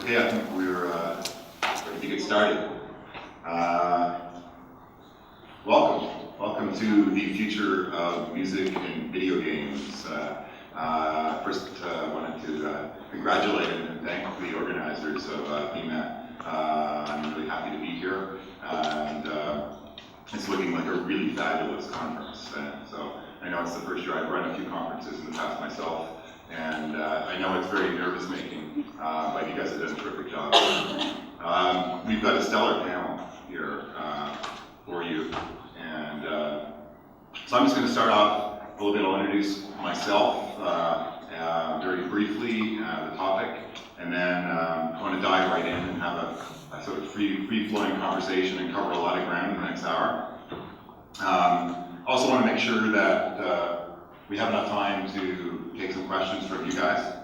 Okay, I think we're ready to get started. Welcome to the future of music and video games. First, I wanted to congratulate and thank the organizers of BIME. I'm really happy to be here, and it's looking like a really fabulous conference. So I know it's the first year. I've run a few conferences in the past myself, and I know it's very nervous-making, but you guys have done a terrific job. We've got a stellar panel here for you, and so I'm just going to start off a little bit. I'll introduce myself very briefly, the topic, and then I want to dive right in and have a sort of free-flowing conversation and cover a lot of ground in the next hour. Also want to make sure that we have enough time to take some questions from you guys.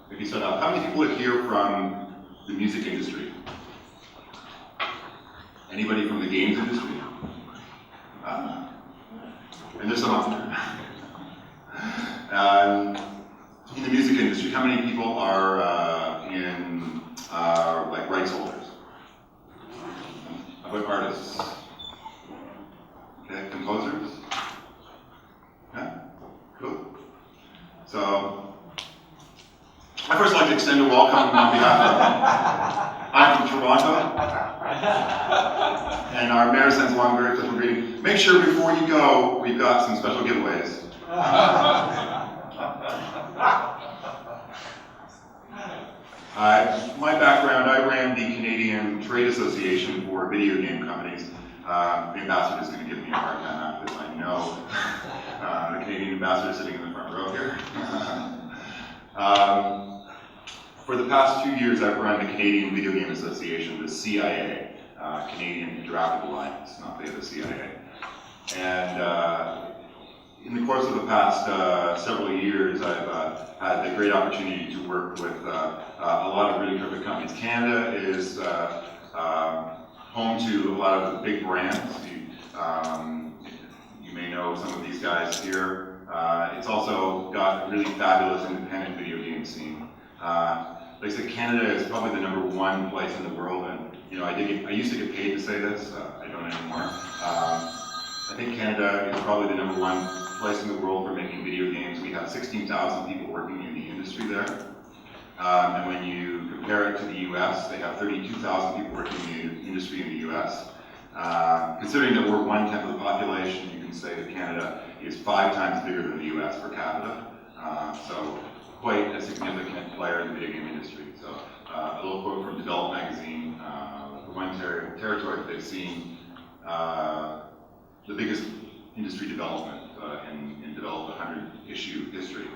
If you start off, how many people are here from the music industry? Anybody from the games industry? And there's some up there. In the music industry, how many people are like rights holders? How about artists? Okay, composers? Yeah, cool. So, I'd first like to extend a welcome on behalf of, I'm from Toronto, and our mayor sends along very quick greeting. Make sure before you go, we've got some special giveaways. My background, I ran the Canadian Trade Association for video game companies. The ambassador is going to give me a hard time after this, I know. The Canadian ambassador sitting in the front row here. For the past 2 years, I've run the Canadian Video Game Association, the CIA, Canadian Interactive Alliance, not the CIA. And in the course of the past several years, I've had the great opportunity to work with a lot of really terrific companies. Canada is home to a lot of the big brands. You may know some of these guys here. It's also got a really fabulous independent video game scene. Like I said, Canada is probably the #1 place in the world, and you know, I used to get paid to say this. I don't anymore. I think Canada is probably the #1 place in the world for making video games. We have 16,000 people working in the industry there. And when you compare it to the US, they have 32,000 people working in the industry in the US. Considering that we're 1/10 of the population, you can say that Canada is 5 times bigger than the US per capita. So quite a significant player in the video game industry. So a little quote from Develop magazine, the one territory that they've seen the biggest industry development in developed 100-issue history.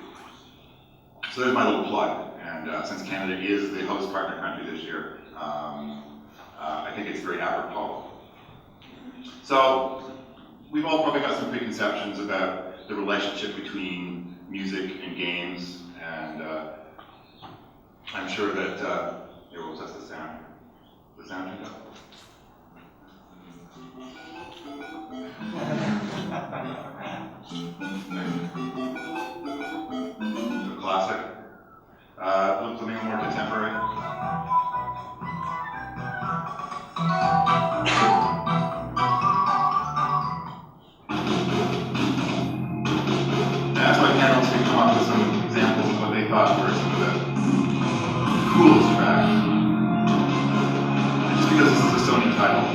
So there's my little plug. And since Canada is the host partner country this year, I think it's very apropos. So we've all probably got some preconceptions about the relationship between music and games, and I'm sure that, here, we'll test the sound. The sound turned up? The classic. Something more contemporary. And that's why panels can come up with some examples of what they thought were some of the coolest tracks. And just because this is a Sony title.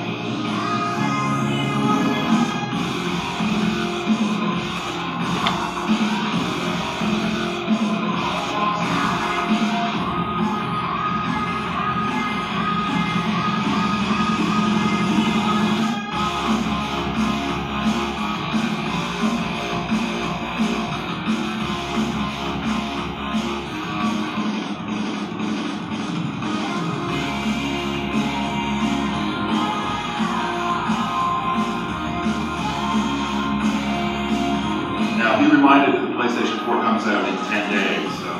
Out in 10 days, so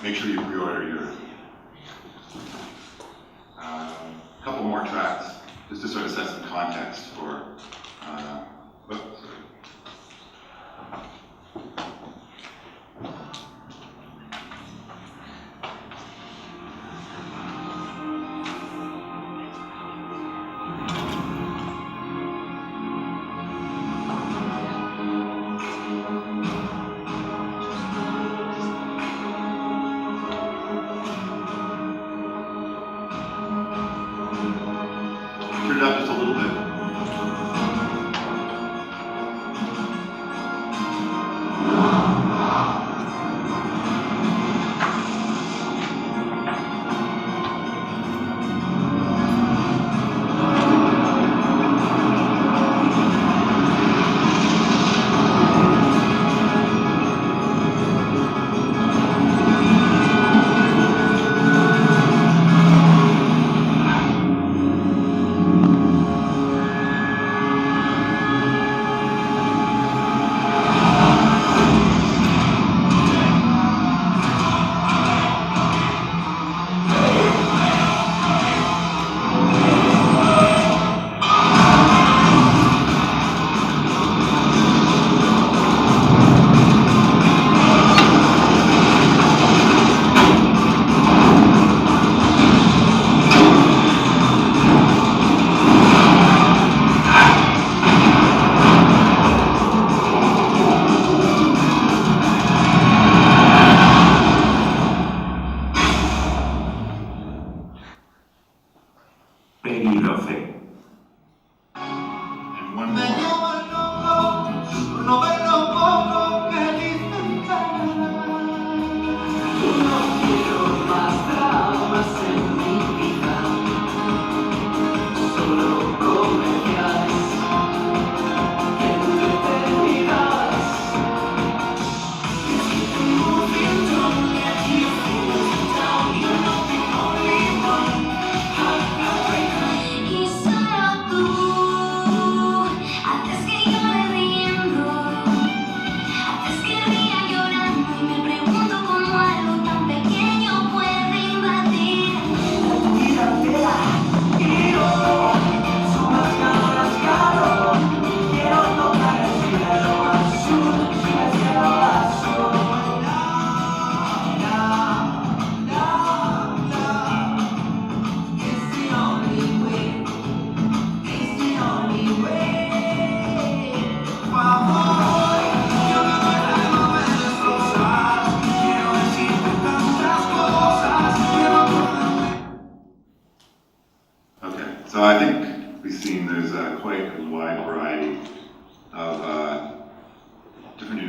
make sure you pre-order yours. A couple more tracks, just to sort of set some context for.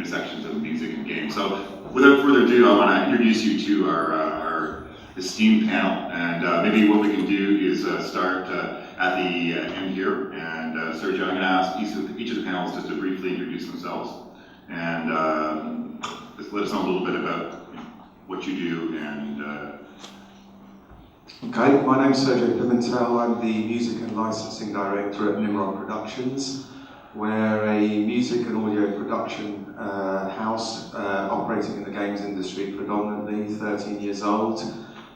intersections of music and games. So without further ado, I want to introduce you to our esteemed panel. And maybe what we can do is start at the end here. And Sergio, I'm going to ask each of the panelists just to briefly introduce themselves and just let us know a little bit about what you do and. Okay, my name is Sergio Pimentel. I'm the Music and Licensing Director at Nimrod Productions. We're a music and audio production house operating in the games industry predominantly, 13 years old.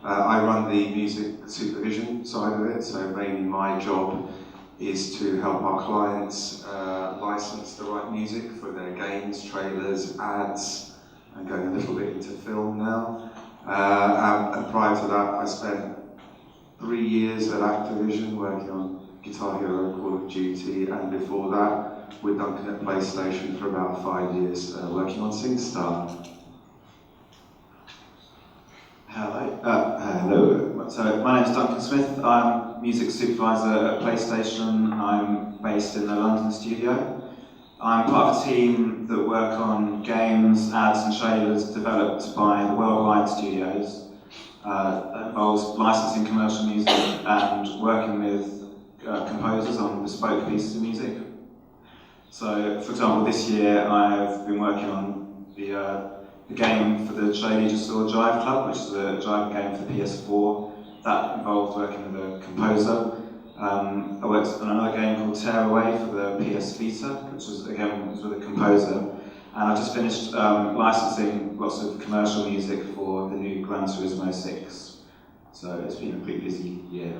I run the music supervision side of it, so mainly my job is to help our clients license the right music for their games, trailers, ads, and going a little bit into film now. And prior to that, I spent 3 years at Activision working on Guitar Hero, Call of Duty, and before that with Duncan at PlayStation for about 5 years working on SingStar. Hello. So my name is Duncan Smith. I'm music supervisor at PlayStation. I'm based in the London studio. I'm part of a team that work on games, ads and trailers developed by the Worldwide Studios. That involves licensing commercial music and working with composers on bespoke pieces of music. So, for example, this year I've been working on the game for the show you just saw, Drive Club, which is a driving game for PS4. That involved working with a composer. I worked on another game called Tear Away for the PS Vita, which was again with a composer. And I've just finished licensing lots of commercial music for the new Gran Turismo 6. So it's been a pretty busy year.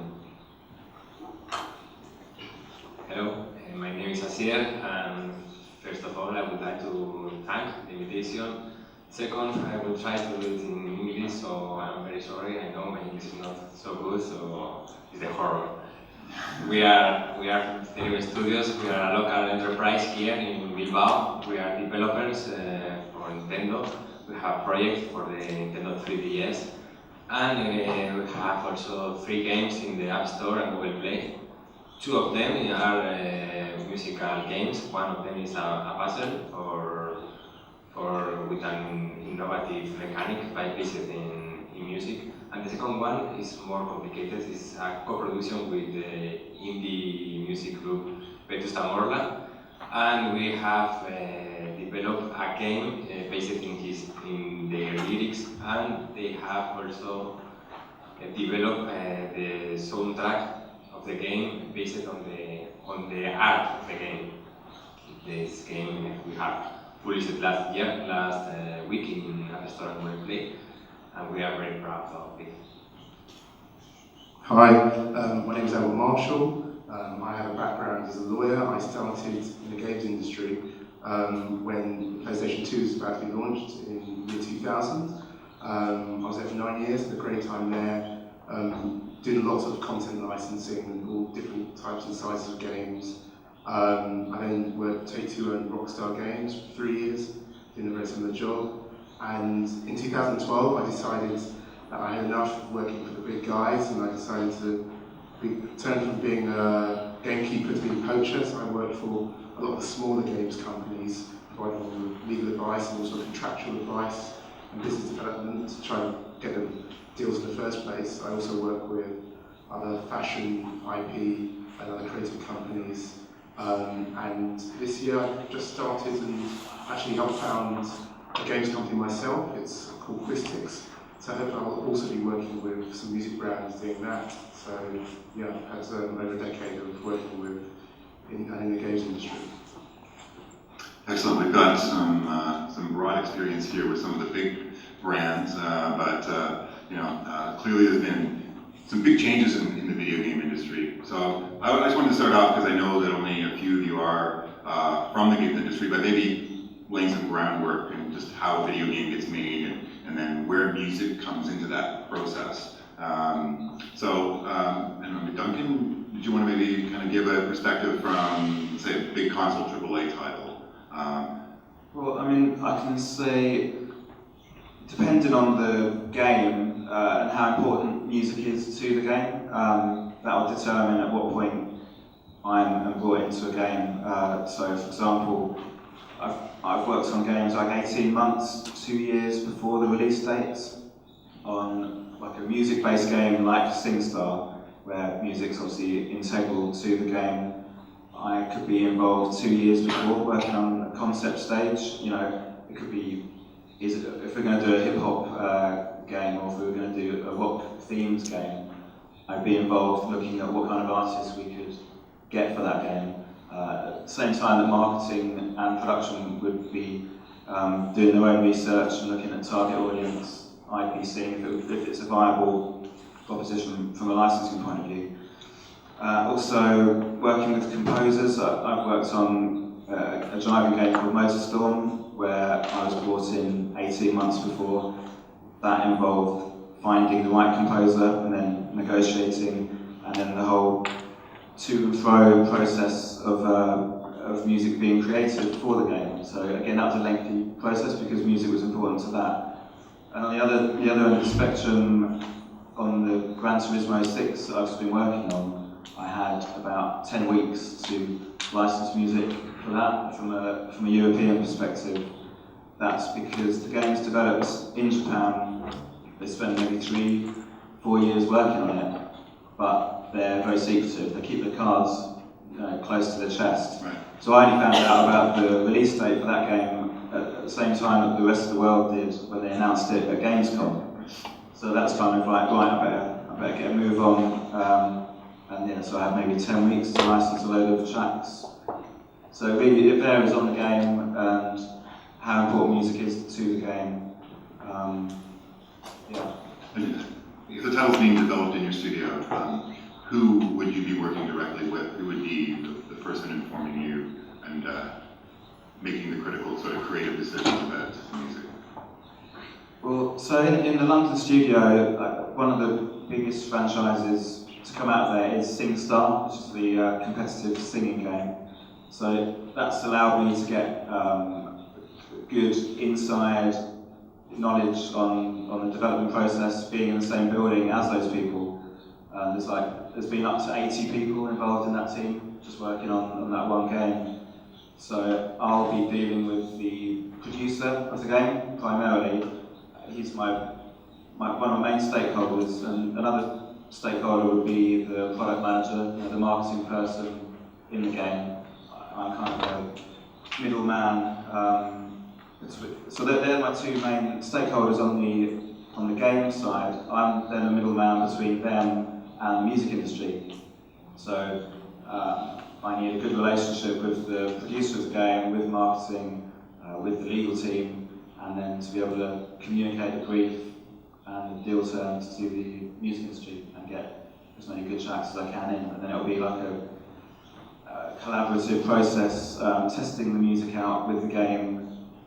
Hello, my name is Asier, and first of all I would like to thank the invitation. Second, I will try to do it in English, so I'm very sorry, I know my English is not so good, so it's a horror. We are Delirium Studios. We are a local enterprise here in Bilbao. We are developers for Nintendo. We have projects for the Nintendo 3DS, and we have also 3 games in the App Store and Google Play. 2 of them are musical games. One of them is a puzzle with an innovative mechanic by pieces in music. And the second one is more complicated. It's a co-production with the indie music group Vetusta Morla, and we have developed a game based in their lyrics, and they have also developed the soundtrack of the game based on the art of the game. This game we have published last week in App Store and Google Play. And we are very proud of it. Hi, my name is Edward Marshall. I have a background as a lawyer. I started in the games industry when PlayStation 2 was about to be launched in the year 2000. I was there for 9 years, had a great time there, doing lots of content licensing and all different types and sizes of games. I then worked at Take-Two and Rockstar Games for 3 years, doing a very similar job. And in 2012, I decided that I had enough of working for the big guys, and I decided to turn from being a gamekeeper to being a poacher. So I worked for a lot of the smaller games companies, providing them with legal advice and also contractual advice and business development to try and get them deals in the first place. I also work with other fashion, IP, and other creative companies. And this year I just started and actually helped found a games company myself. It's called Quistix. So I hope I'll also be working with some music brands doing that. So yeah, I've had over a decade of working in the games industry. Excellent. We've got some broad experience here with some of the big brands, but clearly there's been some big changes in the video game industry. So I just wanted to start off because I know that only a few of you are from the game industry, but maybe laying some groundwork and just how a video game gets made and then where music comes into that process. Duncan, did you want to maybe kind of give a perspective from, say, a big console AAA title? Well, I mean, I can say, depending on the game and how important music is to the game, that will determine at what point I'm brought into a game. So, for example, I've worked on games like 18 months, 2 years before the release dates, on like a music-based game like SingStar, where music's obviously integral to the game. I could be involved 2 years before, working on a concept stage. You know, it could be, if we're going to do a hip-hop game, or if we were going to do a rock-themed game, I'd be involved looking at what kind of artists we could get for that game. At the same time that marketing and production would be doing their own research and looking at target audience, I'd be seeing if it's a viable proposition from a licensing point of view. Also, working with composers, I've worked on a driving game called Motorstorm, where I was brought in 18 months before. That involved finding the right composer and then negotiating, and then the whole to and fro process of music being created for the game. So again, that was a lengthy process because music was important to that. And on the other end of the spectrum, on the Gran Turismo 6 that I've just been working on, I had about 10 weeks to license music for that from a European perspective. That's because the game's developed in Japan. They spend maybe 3-4 years working on it, but they're very secretive. They keep the cards close to their chest. Right. So I only found out about the release date for that game at the same time that the rest of the world did when they announced it at Gamescom. So that's kind of like, right, I better get a move on. And yeah, so I had maybe 10 weeks to license a load of tracks. So really, it varies on the game and how important music is to the game. Yeah. And if the title's being developed in your studio, who would you be working directly with? Who would be the person informing you and making the critical sort of creative decisions about the music? Well, so in the London studio, one of the biggest franchises to come out there is SingStar, which is the competitive singing game. So that's allowed me to get good inside knowledge on the development process, being in the same building as those people. There's been up to 80 people involved in that team, just working on that one game. So I'll be dealing with the producer of the game primarily. He's one of my main stakeholders, and another stakeholder would be the product manager, the marketing person in the game. I'm kind of a middleman. So they're my two main stakeholders on the game side. I'm then a middleman between them and the music industry. So I need a good relationship with the producer of the game, with marketing, with the legal team, and then to be able to communicate the brief and the deal terms to the music industry and get as many good tracks as I can in. And then it'll be like a collaborative process, testing the music out with the game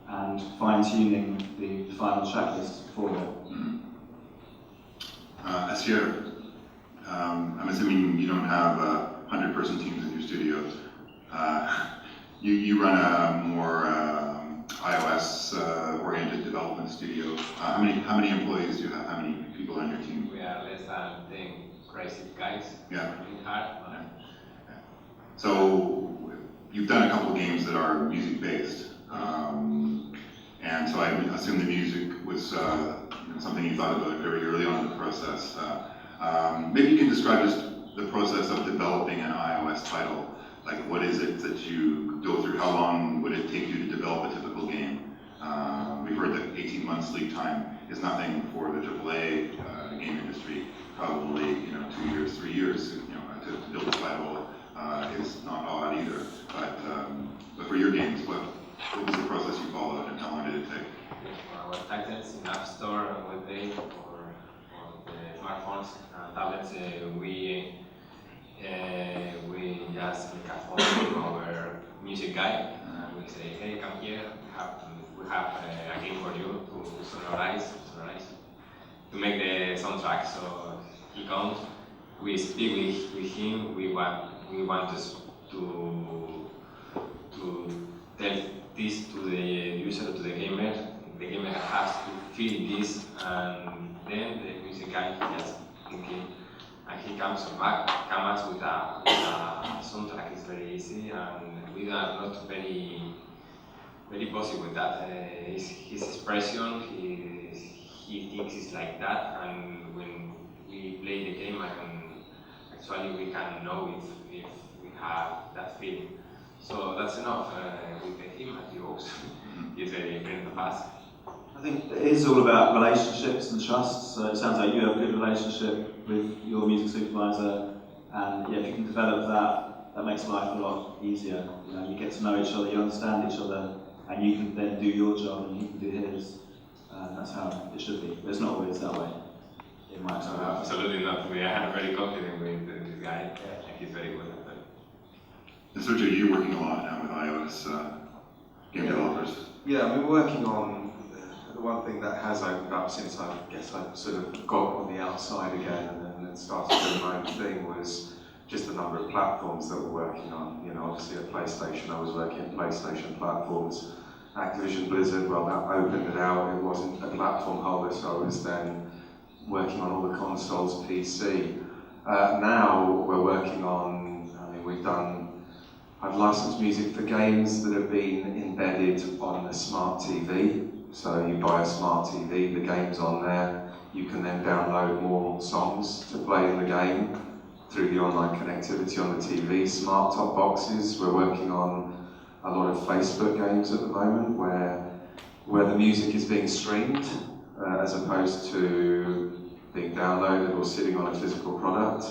and fine-tuning the final track list for it. Asier, I'm assuming you don't have 100-person teams in your studio. You run a more iOS-oriented development studio. How many employees do you have? How many people on your team? We are less than 10 crazy guys. Yeah. Working hard. Yeah. So you've done a couple of games that are music-based. And so I assume the music was something you thought about very early on in the process. Maybe you can describe just the process of developing an iOS title. Like, what is it that you go through? How long would it take you to develop a typical game? We've heard that 18 months lead time is nothing for the AAA game industry. Probably 2 years, 3 years to build a title is not odd either. But for your games, what was the process you followed and how long did it take? For our titles in App Store and web page or the smartphones and tablets, we just make a phone to our music guy and we say, hey, come here, we have a game for you to sonorize, to make the soundtrack. So he comes, we speak with him, we want to tell this to the user, to the gamer. The gamer has to feel this, and then the music guy just thinking, and he comes back with a soundtrack. It's very easy, and we are not very very positive with that. His expression, he thinks it's like that, and when we play the game, actually we can know if we have that feeling. So that's enough with him at the Oaks. He's a friend of us. I think it is all about relationships and trust, so it sounds like you have a good relationship with your music supervisor, and yeah, if you can develop that, that makes life a lot easier. You know, you get to know each other, you understand each other, and you can then do your job and he can do his. That's how it should be. But it's not always that way. It might turn out. Absolutely not. We are very confident with this guy, and he's very good at that. And Sergio, you're working a lot now with iOS game developers. Yeah, I mean, we're working on the one thing that has opened up since I guess I sort of got on the outside again and then started doing my own thing was just the number of platforms that we're working on. You know, obviously at PlayStation, I was working at PlayStation platforms. Activision Blizzard, well, that opened it out. It wasn't a platform holder, so I was then working on all the consoles, PC. Now we're working on, I mean, I've licensed music for games that have been embedded on the smart TV. So you buy a smart TV, the game's on there. You can then download more songs to play in the game through the online connectivity on the TV. Smart top boxes, we're working on a lot of Facebook games at the moment where the music is being streamed as opposed to being downloaded or sitting on a physical product.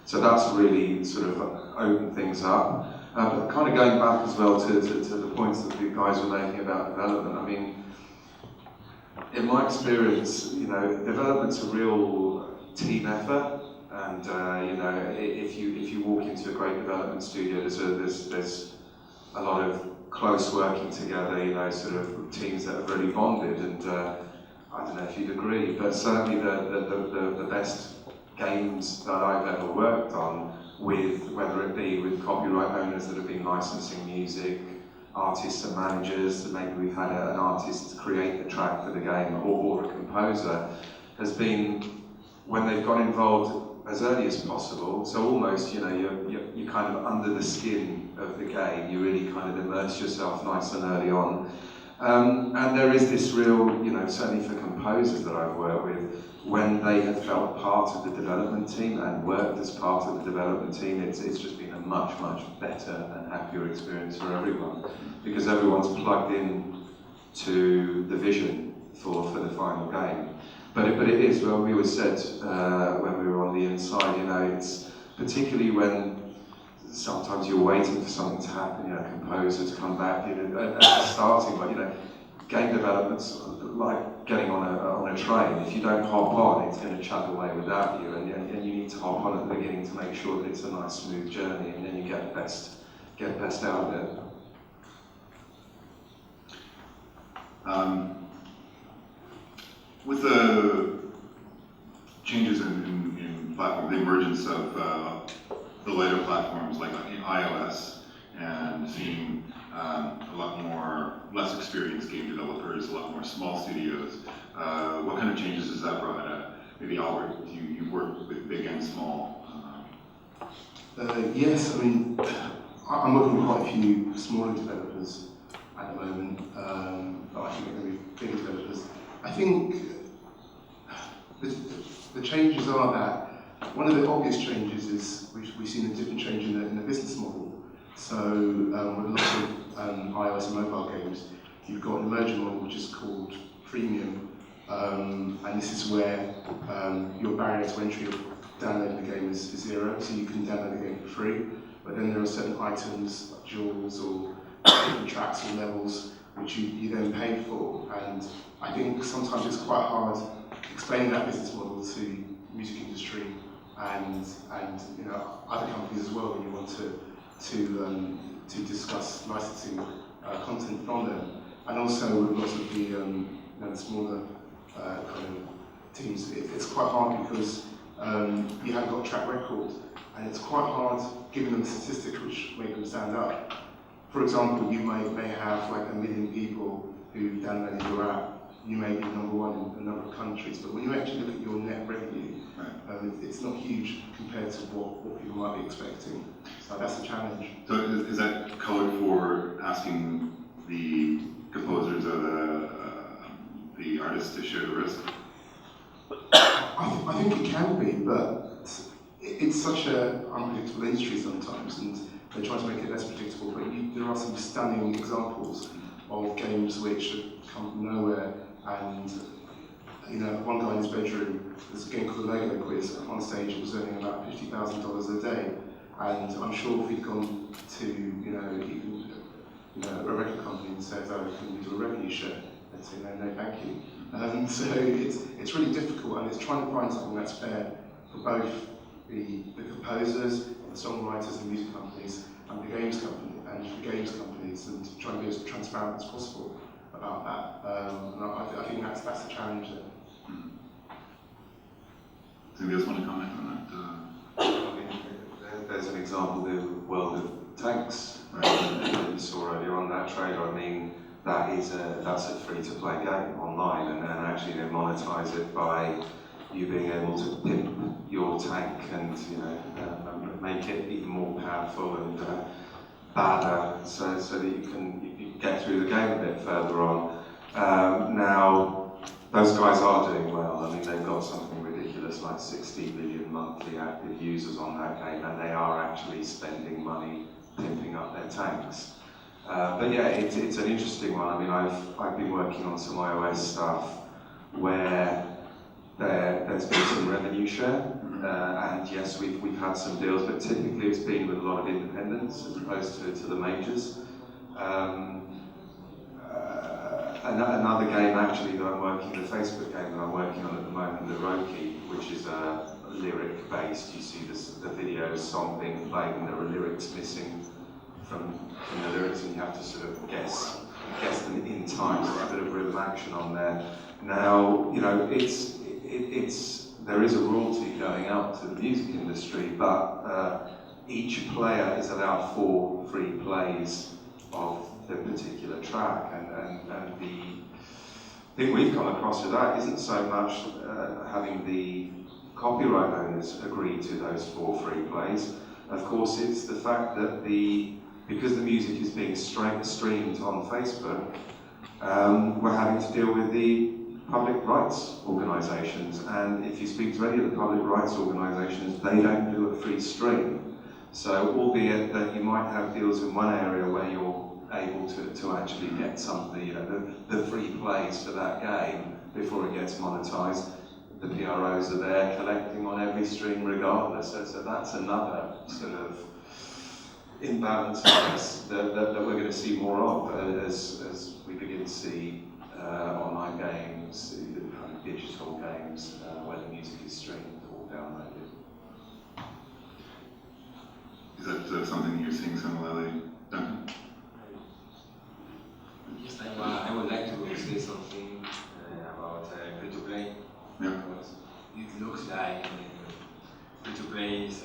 So that's really sort of opened things up. But kind of going back as well to the points that the guys were making about development, I mean, in my experience, you know, development's a real team effort, and you know, if you walk into a great development studio, there's a lot of close working together, you know, sort of teams that are really bonded, and I don't know if you'd agree, but certainly the best games that I've ever worked on with, whether it be with copyright owners that have been licensing music, artists and managers, that maybe we've had an artist create the track for the game, or a composer, has been when they've got involved as early as possible. So almost, you know, you're kind of under the skin of the game. You really kind of immerse yourself nice and early on. And there is this real, you know, certainly for composers that I've worked with, when they have felt part of the development team and worked as part of the development team, it's just been a much better and happier experience for everyone, because everyone's plugged in to the vision for the final game. But it is, well, we always said when we were on the inside, you know, it's particularly when sometimes you're waiting for something to happen, you know, a composer to come back, you know, at starting, but you know, game development's like getting on a train. If you don't hop on, it's going to chug away without you, and you need to hop on at the beginning to make sure that it's a nice, smooth journey, and then you get the best out of it. With the changes in platform, the emergence of the later platforms like iOS, and seeing a lot more less experienced game developers, a lot more small studios, what kind of changes has that brought? Maybe Albert, you work with big and small. Yes, I mean, I'm working with quite a few smaller developers at the moment, but I think they're going to be big developers. I think the changes are that one of the obvious changes is we've seen a different change in the business model. So with a lot of iOS and mobile games, you've got an emerging model which is called freemium, and this is where your barrier to entry of downloading the game is zero, so you can download the game for free. But then there are certain items, like jewels or different tracks or levels, which you then pay for. And I think sometimes it's quite hard explaining that business model to the music industry and you know, other companies as well when you want to discuss licensing content from them. And also with lots of the you know, the smaller kind of teams, it's quite hard because you haven't got a track record, and it's quite hard giving them statistics which make them stand up. For example, you may have like 1 million people who downloaded your app. You may be number one in a number of countries, but when you actually look at your net revenue, it's not huge compared to what people might be expecting. So that's a challenge. So is that colored for asking the composers or the artists to share the risk? I think it can be, but it's such an unpredictable industry sometimes, and they try to make it less predictable. But there are some stunning examples of games which have come from nowhere, and one guy in his bedroom, there's a game called the Lego Quiz. On stage, it was earning about $50,000 a day, and I'm sure if he'd gone to a record company and said, "Oh, can we do a revenue share?" they'd say, "No, thank you." So it's really difficult, and it's trying to find something that's fair for both the composers, the songwriters, the music companies, and the games companies, and trying to be as transparent as possible about that. And I think that's the challenge there. Does anybody else want to comment on that? There's an example, the World of Tanks, Right. that you saw earlier on that trailer. I mean, that's a free-to-play game online, and then actually they monetize it by you being able to pimp your tank and make it even more powerful and badder, so that you can get through the game a bit further on. Now, those guys are doing well. I mean, they've got something ridiculous like 60 million monthly active users on that game, and they are actually spending money pimping up their tanks. But yeah, it's an interesting one. I mean, I've been working on some iOS stuff where there's been some revenue share, and yes, we've had some deals, but typically it's been with a lot of independents as opposed to the majors. Another game actually that I'm working, the Facebook game that I'm working on at the moment, the Roki, which is lyric based. You see the video song being played and there are lyrics missing from the lyrics, and you have to sort of guess them in time. So there's a bit of rhythm action on there. Now, there is a royalty going out to the music industry, but each player is allowed 4 free plays of the particular track, and the thing we've come across with that isn't so much having the copyright owners agree to those 4 free plays. Of course, it's the fact that because the music is being streamed on Facebook, we're having to deal with the public rights organisations, and if you speak to any of the public rights organisations, they don't do a free stream. So, albeit that you might have deals in one area where you're able to actually get some of the free plays for that game before it gets monetised, the PROs are there collecting on every stream regardless. So that's another sort of imbalance that we're going to see more of as we begin to see online games, kind of digital games, where the music is streamed or downloaded. Is that something that you're seeing similarly, Duncan? Yes, I would like to say something about free-to-play. Yeah. Because it looks like free-to-play is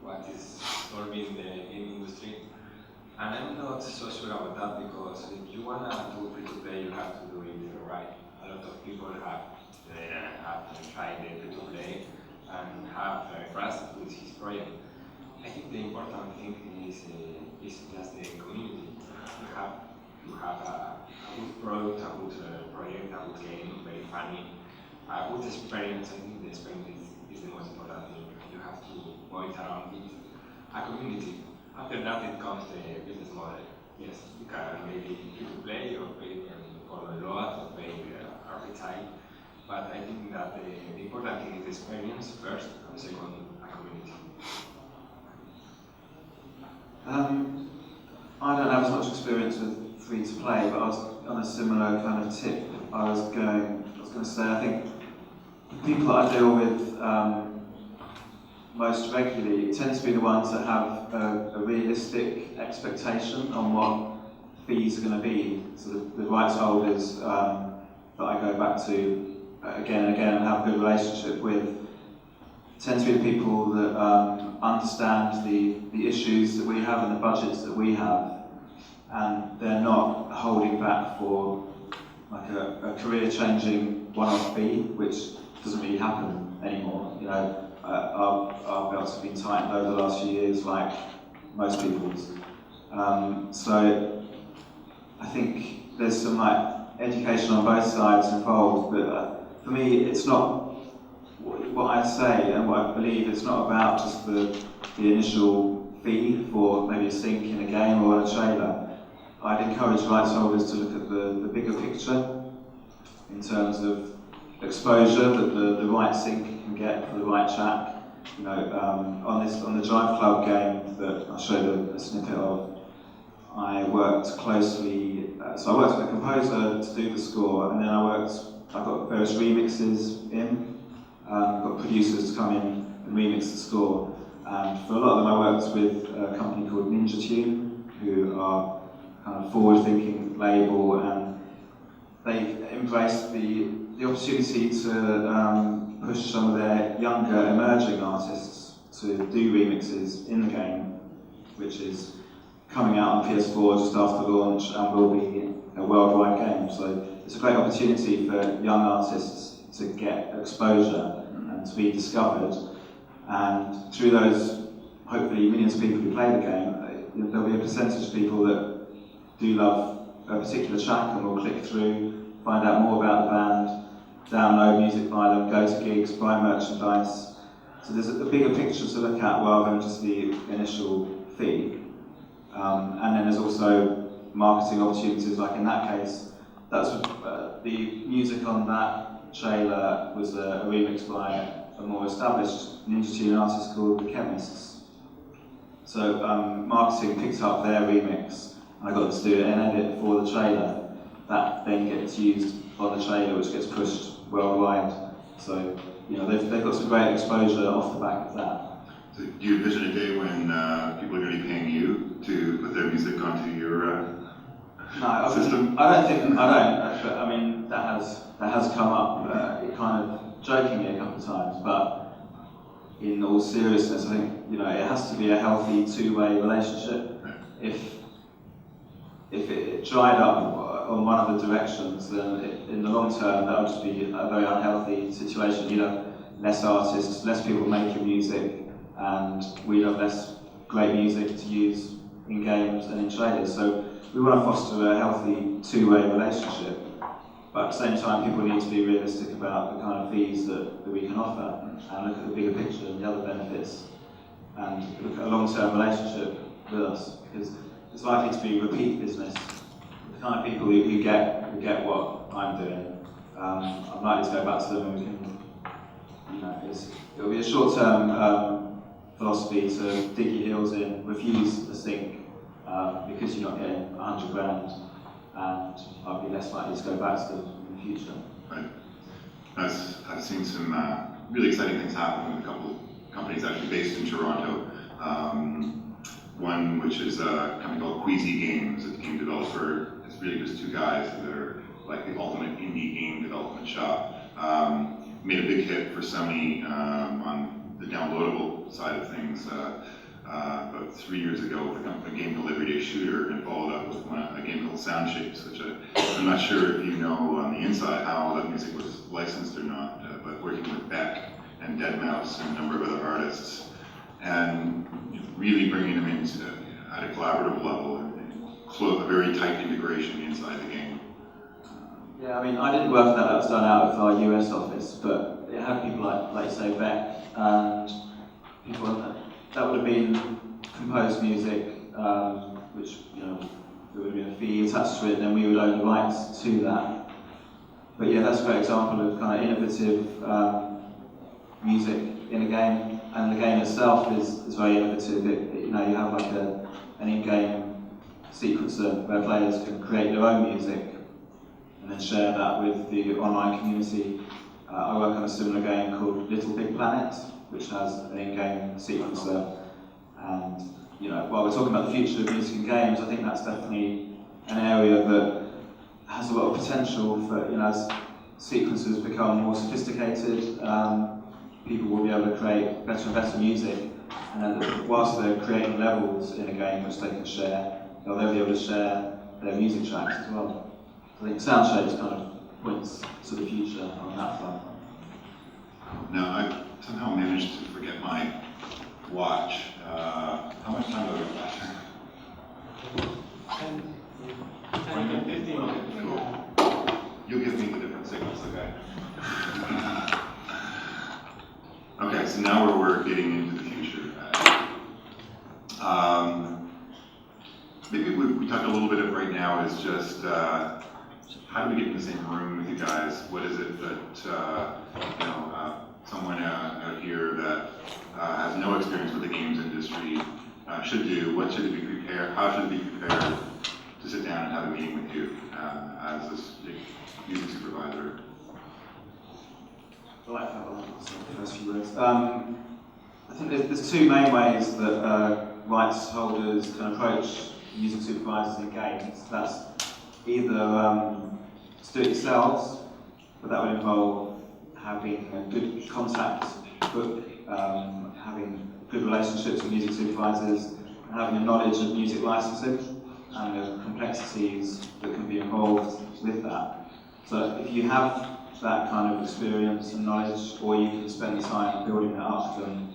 what is solving the game industry. And I'm not so sure about that, because if you want to do free-to-play, you have to do it right. A lot of people have tried the free-to-play and have crashed with his project. I think the important thing is just the community. You have a good product, a good project, a good game, very funny, a good experience. I think the experience is the most important thing. You have to point around it. A community. After that, it comes the business model. Yes, you can maybe free-to-play or pay for a lot or pay every time. But I think that the important thing is the experience first, and second, a community. I don't have as much experience with free-to-play, but I was on a similar kind of tip. I was going to say, I think the people that I deal with most regularly tend to be the ones that have a realistic expectation on what fees are going to be. So the rights holders that I go back to again and again and have a good relationship with tend to be the people that understand the issues that we have and the budgets that we have, and they're not holding back for like a career-changing one-off fee, which doesn't really happen anymore. You know, our belts have been tightened over the last few years, like most people's. So I think there's some like education on both sides involved, but for me it's not what I say and what I believe. It's not about just the initial fee for maybe a sync in a game or a trailer. I'd encourage rights holders to look at the bigger picture in terms of exposure that the right sync can get for the right track. You know, on the Drive Club game that I showed a snippet of, I worked closely. So I worked with a composer to do the score, and then I got various remixes in. Got producers to come in and remix the score. And for a lot of them, I worked with a company called Ninja, who are kind of forward-thinking label, and they embraced the opportunity to push some of their younger emerging artists to do remixes in the game, which is coming out on PS4 just after launch and will be a worldwide game. So it's a great opportunity for young artists to get exposure and to be discovered. And through those, hopefully, millions of people who play the game, there'll be a percentage of people that do love a particular track and will click through, find out more about the band, download music by them, go to gigs, buy merchandise. So there's a bigger picture to look at rather than just the initial fee. And then there's also marketing opportunities, like in that case, that's the music on that trailer was a remix by a more established Ninja Tune artist called The Chemists. So marketing picked up their remix, and I got to do an edit for the trailer that then gets used on the trailer, which gets pushed worldwide. So you know they've got some great exposure off the back of that. So do you envision a day when people are going to be paying you to put their music onto your system? I don't. But I mean that has come up, kind of jokingly a couple of times. But in all seriousness, I think it has to be a healthy two-way relationship. If it dried up on one of the directions, then in the long term that would just be a very unhealthy situation. You'd have less artists, less people making music, and we'd have less great music to use in games and in trailers. So we want to foster a healthy two-way relationship, but at the same time people need to be realistic about the kind of fees that we can offer and look at the bigger picture and the other benefits and look at a long-term relationship with us, because it's likely to be repeat business. The kind of people who get what I'm doing, I'm likely to go back to them and we can, it'll be a short-term philosophy to dig your heels in, refuse a sync because you're not getting 100 grand, and I'll be less likely to go back to them in the future. Right. I've seen some really exciting things happen with a couple of companies actually based in Toronto. One which is a company called Queasy Games, a game developer. It's really just two guys that are like the ultimate indie game development shop. Made a big hit for Sony on the downloadable side of things about 3 years ago with a game called Everyday Shooter, and followed up with a game called Sound Shapes, which I'm not sure if you know on the inside how that music was licensed or not, but working with Beck and Deadmau5 and a number of other artists, and really bringing them into at a collaborative level and a very tight integration inside the game. Yeah, I mean, I didn't work on that. That was done out of our US office, but it had people like say Beck and people that would have been composed music, which there would have been a fee attached to it, and then we would own the rights to that. But yeah, that's a great example of kind of innovative music in a game, and the game itself is very innovative. You have like an in-game sequencer where players can create their own music and then share that with the online community. I work on a similar game called Little Big Planet, which has an in-game sequencer. And while we're talking about the future of music and games, I think that's definitely an area that has a lot of potential for, as sequencers become more sophisticated, people will be able to create better and better music. And then whilst they're creating levels in a game which they can share, they'll be able to share their music tracks as well. I think Sound Shapes kind of points to the future on that front. Now, I somehow managed to forget my watch. How much time do I have left? 10, 15 minutes. You'll give me the different signals, okay? Okay, so now we're getting into the future. Maybe we talked a little bit of right now is just how do we get in the same room with you guys? What is it that someone out here that has no experience with the games industry should do? What should it be prepared? How should it be prepared to sit down and have a meeting with you as this music supervisor? I'd like to have the first few words. I think there's two main ways that rights holders can approach music supervisors in games. That's either to do it yourselves, but that would involve having a good contact book, having good relationships with music supervisors, and having a knowledge of music licensing and the complexities that can be involved with that. So if you have that kind of experience and knowledge, or you can spend the time building that up, then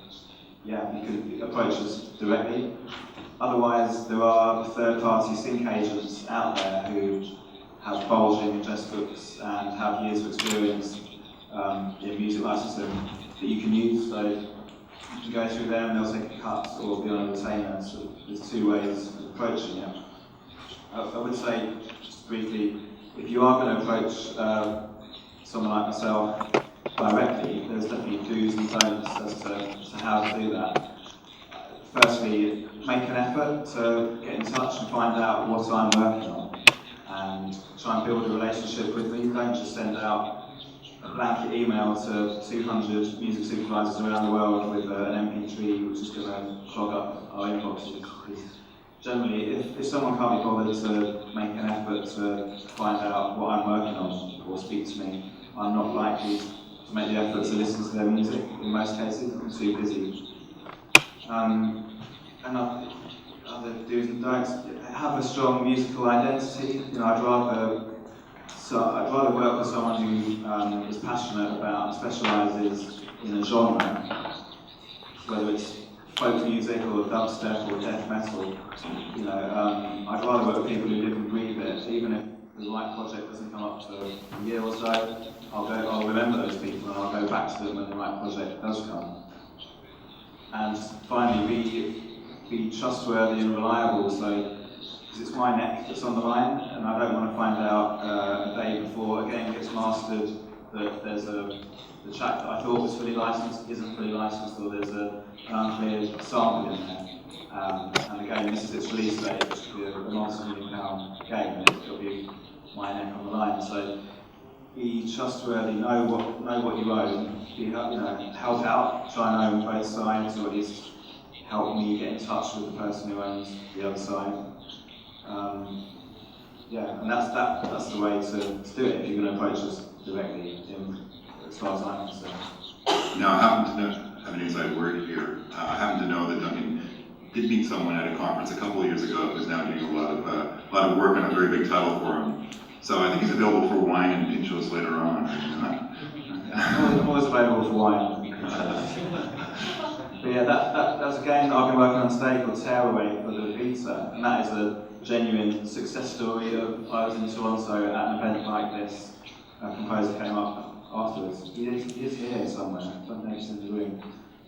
yeah, you could approach us directly. Otherwise, there are third-party sync agents out there who have bulging address books and have years of experience in music licensing that you can use. So you can go through them, they'll take a cut or be on a retainer. So there's two ways of approaching it. I would say, just briefly, if you are going to approach someone like myself directly, there's definitely do's and don'ts as to how to do that. Firstly, make an effort to get in touch and find out what I'm working on and try and build a relationship with me. Don't just send out a blanket email to 200 music supervisors around the world with an MP3 which is going to clog up our inboxes. Generally, if someone can't be bothered to make an effort to find out what I'm working on or speak to me, I'm not likely to make the effort to listen to their music. In most cases, I'm too busy. And other do's and don'ts, have a strong musical identity. I'd rather work with someone who is passionate about and specialises in a genre, whether it's folk music or dubstep or death metal. I'd rather work with people who live and breathe it. Even if the right project doesn't come up for a year or so, I'll remember those people and I'll go back to them when the right project does come. And finally, be trustworthy and reliable. So, because it's my neck that's on the line, and I don't want to find out a day before a game gets mastered that there's the track that I thought was fully licensed isn't fully licensed, or there's an unclear sample in there. And the game misses its release date, which could be a multi-million-pound game, and it'll be my neck on the line. So be trustworthy, know what you own, help out, try and own both sides, or at least help me get in touch with the person who owns the other side. And that's the way to do it if you're going to approach us directly, as far as I'm concerned. Now, I happen to have an inside word here. I happen to know that Duncan did meet someone at a conference a couple of years ago who's now doing a lot of work on a very big title for him. So I think he's available for wine and pinchos later on. I'm always available for wine. But yeah, that's a game that I've been working on today called Tearaway for the Vita, and that is a genuine success story. I was in Toronto at an event like this. A composer came up afterwards. He is here somewhere. I don't know if he's in the room.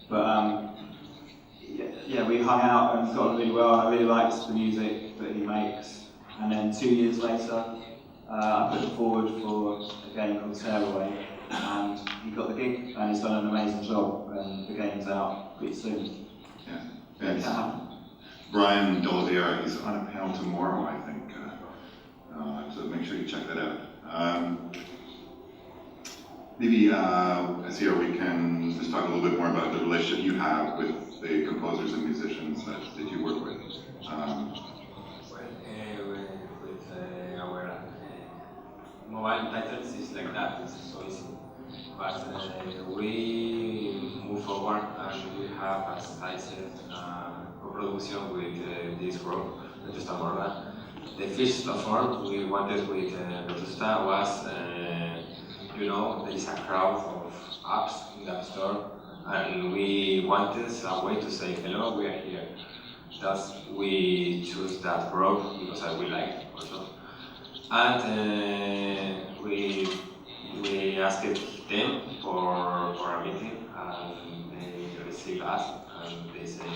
But yeah, we hung out and got on really well. I really liked the music that he makes. And then 2 years later, I put him forward for a game called Tearaway, and he got the gig, and he's done an amazing job, and the game's out pretty soon. Yeah, it can happen. Brian D'Oliveira, he's on a panel tomorrow, I think, so make sure you check that out. Maybe, Asier, we can just talk a little bit more about the relationship you have with the composers and musicians that you work with. With our mobile titles, it's like that, it's so easy. But we move forward and we have, as I said, co-production with this group, Vetusta Morla. The first platform we wanted with Vetusta was, there is a crowd of apps in the App Store, and we wanted a way to say, hello, we are here. Thus, we choose that group because we like it also. And we asked them for a meeting, and they received us, and they say,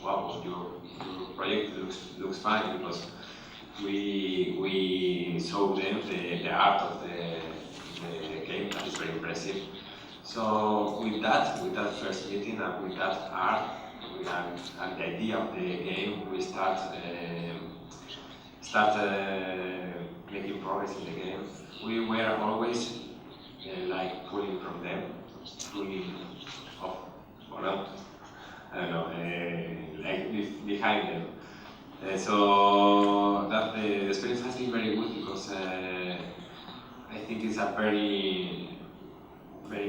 wow, your project looks fine, because we showed them the art of the game. That is very impressive. So with that first meeting and with that art and the idea of the game, we start making progress in the game. We were always like pulling from them, pulling off, or not, I don't know, like behind them. So that the experience has been very good, because I think it's a very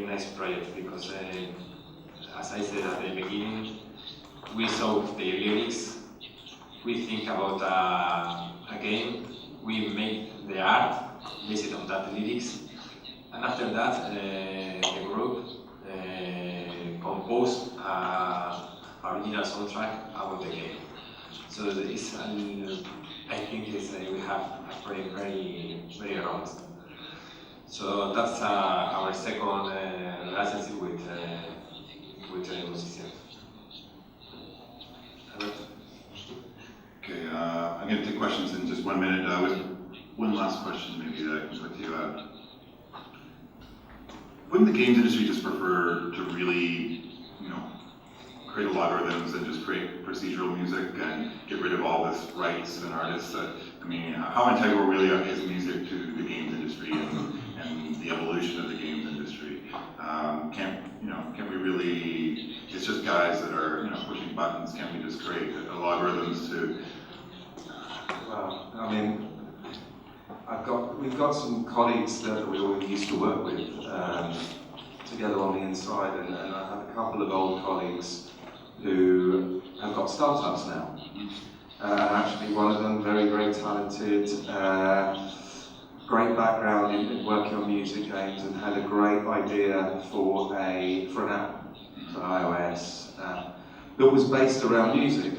nice project, because as I said at the beginning, we saw the lyrics, we think about a game, we make the art based on that lyrics, and after that the group composed original soundtrack about the game. So it's, I think we have a project very around. So that's our second relationship with musicians. Okay, I'm going to take questions in just 1 minute. With one last question, maybe that I can put to you. Wouldn't the games industry just prefer to really, create algorithms and just create procedural music and get rid of all this rights and artists? How integral really is music to the games industry and the evolution of the games industry? Can't we really? It's just guys that are pushing buttons. Can't we just create algorithms to? Well, we've got some colleagues that we all used to work with together on the inside, and I have a couple of old colleagues who have got startups now. Actually, one of them, very talented, great background in working on music games, and had a great idea for an app for iOS that was based around music.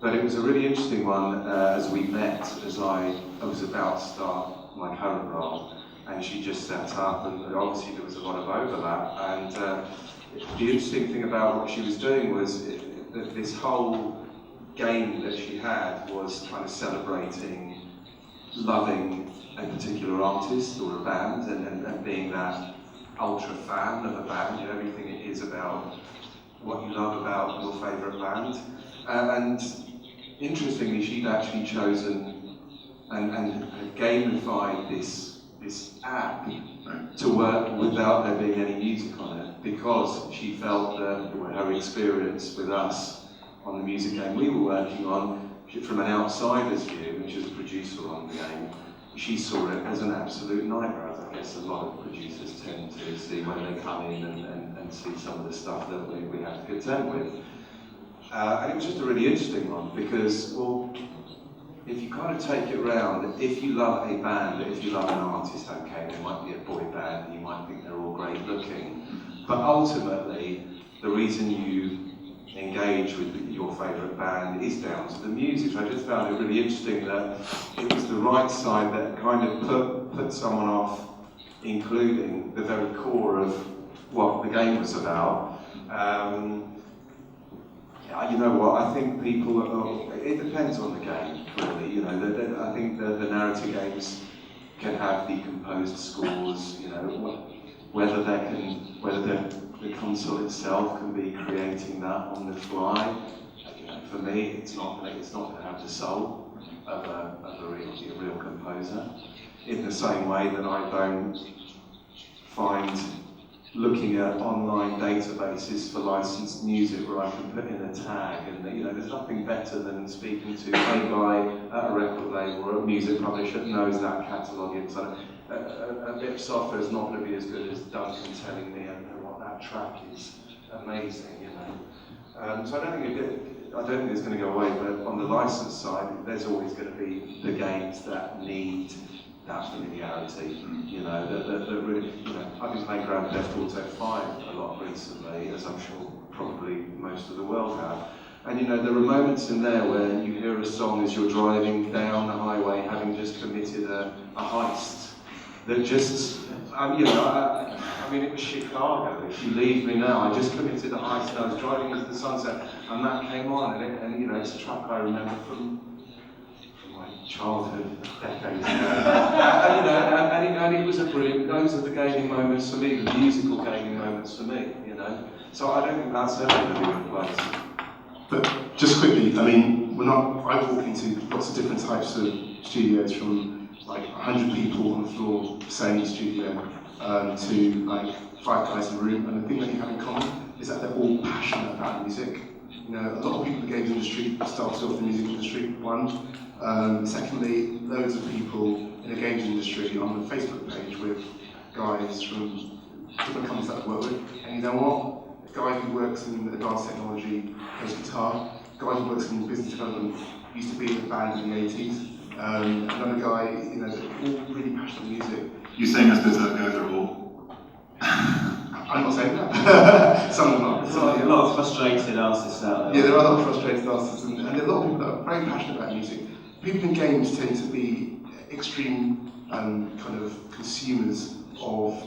But it was a really interesting one as we met, as I was about to start my current role, and she just set up, and obviously there was a lot of overlap. And the interesting thing about what she was doing was that this whole game that she had was kind of celebrating loving a particular artist or a band, and being that ultra fan of a band, everything it is about what you love about your favourite band. And interestingly, she'd actually chosen and gamified this app to work without there being any music on it, because she felt that her experience with us on the music game we were working on, from an outsider's view, which is a producer on the game, she saw it as an absolute nightmare, as I guess a lot of producers tend to see when they come in and see some of the stuff that we have to contend with. And it was just a really interesting one, because, well, if you kind of take it round, if you love a band, if you love an artist, okay, there might be a boy band and you might think they're all great looking, but ultimately, the reason you engage with your favourite band is down to the music. I just found it really interesting that it was the right side that kind of put someone off, including the very core of what the game was about. You know what, I think people, it depends on the game, really. I think the narrative games can have decomposed scores, whether the console itself can be creating that on the fly. For me, it's not going to have the soul of a real composer. In the same way that I don't find looking at online databases for licensed music where I can put in a tag, and there's nothing better than speaking to a guy at a record label or a music publisher that knows that catalogue inside. A bit of software is not going to be as good as Duncan telling me what that track is. Amazing, So I don't think it's going to go away. But on the license side, there's always going to be the games that need that familiarity. That really, I've been playing Grand Theft Auto 5 a lot recently, as I'm sure probably most of the world have. And there are moments in there where you hear a song as you're driving down the highway, having just committed a heist, that just, you know, I mean, it was Chicago. If you leave me now, I just committed the heights and I was driving into the sunset, and that came on, and you know, it's a track I remember from my childhood decades ago. And, you know, and it was a brilliant. Those are the gaming moments for me, the musical gaming moments for me. You know, so I don't think that's ever going to be replaced. But just quickly, I mean, I walk into lots of different types of studios, from like 100 people on the floor, same studio, to like 5 guys in the room, and the thing that you have in common is that they're all passionate about music. You know, a lot of people in the games industry started off in the music industry, one. Secondly, loads of people in the games industry on the Facebook page with guys from different companies that I work with, and you know what? A guy who works in advanced technology, plays guitar. A guy who works in business development, used to be in a band in the 80s. Another guy, you know, they're all really passionate music. You saying this because those guys are old? I'm not saying that. Some of them are. There's a lot of frustrated artists out there. Yeah, there are a lot of frustrated artists, and there are a lot of people that are very passionate about music. People in games tend to be extreme kind of consumers of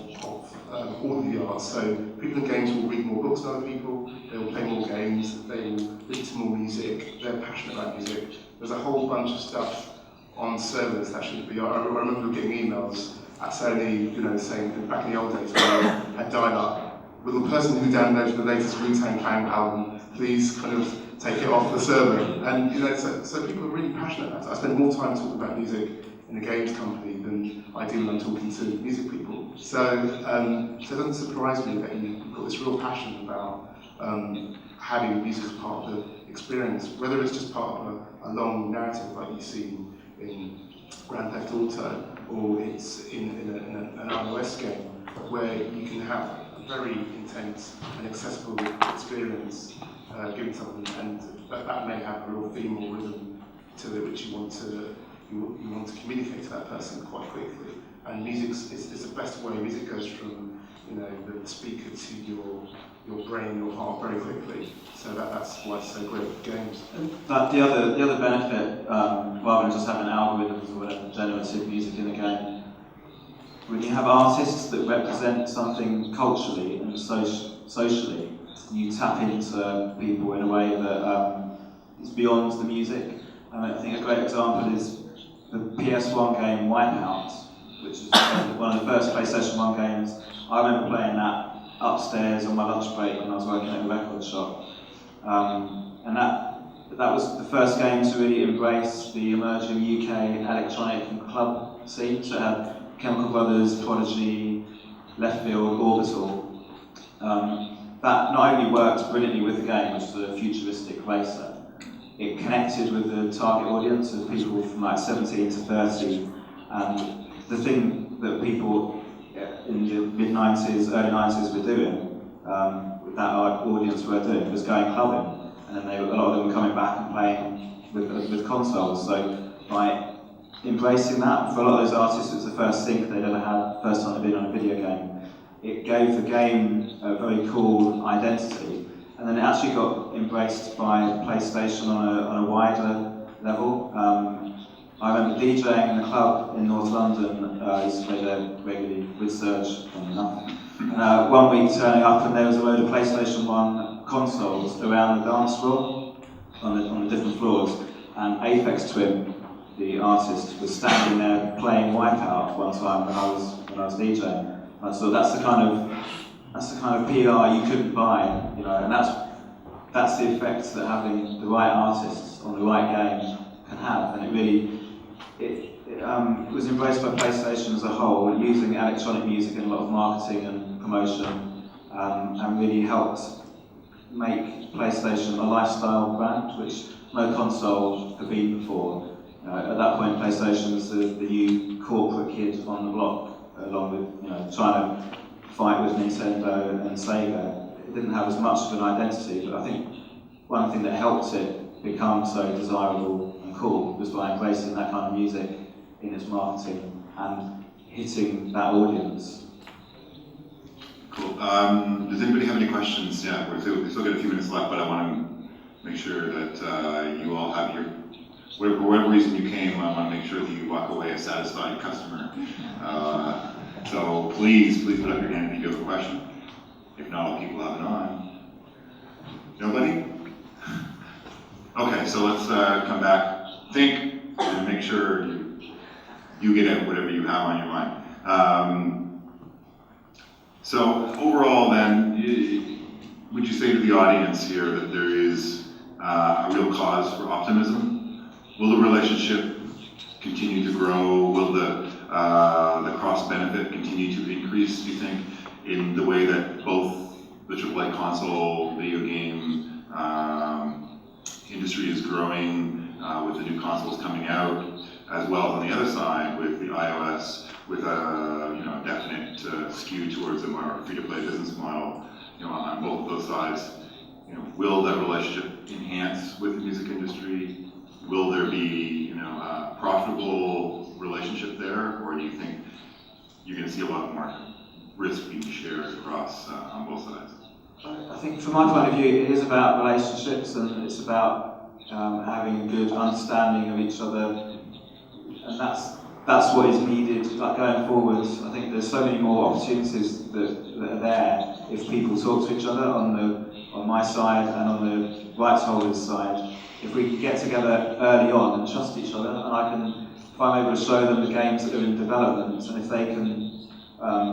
all of the arts. So people in games will read more books than other people, they will play more games, they will listen to more music, they're passionate about music. There's a whole bunch of stuff on servers that shouldn't be. I remember getting emails at Sony, you know, saying that back in the old days when I had dial-up, will the person who downloaded the latest Wu-Tang Clan album please kind of take it off the server? And you know, so people are really passionate about it. I spend more time talking about music in a games company than I do when I'm talking to music people. So it doesn't surprise me that you've got this real passion about having music as part of the experience, whether it's just part of a long narrative like you see in Grand Theft Auto, or it's in an iOS game where you can have a very intense and accessible experience given something, and that may have a real theme or rhythm to it which you want to communicate to that person quite quickly. And music is the best way. Music goes from, you know, the speaker to your brain, your heart very quickly. So that's why it's so great with games. But the other benefit, rather than just having algorithms or whatever, generative music in a game, when you have artists that represent something culturally and socially, you tap into people in a way that is beyond the music. I think a great example is the PS1 game Wipeout, which is one of the first PlayStation 1 games. I remember playing that upstairs on my lunch break when I was working at a record shop. And that was the first game to really embrace the emerging UK electronic and club scene. So it had Chemical Brothers, Prodigy, Left Field, Orbital. That not only worked brilliantly with the game, which was a futuristic racer, it connected with the target audience of people from like 17 to 30. And the thing that people in the mid-90s, early 90s were doing, that our audience were doing, was going clubbing. And then a lot of them were coming back and playing with consoles. So by embracing that, for a lot of those artists, it was the first sync they'd ever had, first time they'd been on a video game. It gave the game a very cool identity. And then it actually got embraced by PlayStation on a wider level. I remember DJing in a club in North London. I used to play there regularly with Sergio, funny enough. And one week turning up and there was a load of PlayStation 1 consoles around the dance floor on the different floors. And Aphex Twin, the artist, was standing there playing Wipeout one time when I was DJing. And so that's the kind of PR you couldn't buy, you know, and that's the effect that having the right artists on the right game can have. And it really it was embraced by PlayStation as a whole, using electronic music in a lot of marketing and promotion, and really helped make PlayStation a lifestyle brand, which no console had been before. At that point, PlayStation was the new corporate kid on the block, along with trying to fight with Nintendo and Sega. It didn't have as much of an identity, but I think one thing that helped it become so desirable and cool was by embracing that kind of music in its marketing and hitting that audience. Cool. Does anybody have any questions? Yeah, we've still got a few minutes left, but I want to make sure that you all have your for whatever reason you came, I want to make sure that you walk away a satisfied customer. So please put up your hand if you have a question. If not, I'll keep laughing on. Nobody? Okay, so let's come back, think, and make sure you get at whatever you have on your mind. So overall then, would you say to the audience here that there is a real cause for optimism? Will the relationship continue to grow? Will the cross-benefit continue to increase, do you think, in the way that both the AAA console, video game industry is growing with the new consoles coming out, as well as on the other side with the iOS, with a definite skew towards a more free-to-play business model, on both of those sides? Will that relationship enhance with the music industry? Will there be, a profitable relationship there, or do you think you're going to see a lot more risk being shared across on both sides? I think from my point of view, it is about relationships, and it's about having a good understanding of each other, and that's what is needed going forwards. I think there's so many more opportunities that are there if people talk to each other on my side and on the rights holders' side. If we can get together early on and trust each other, and if I'm able to show them the games that are in development, and if they can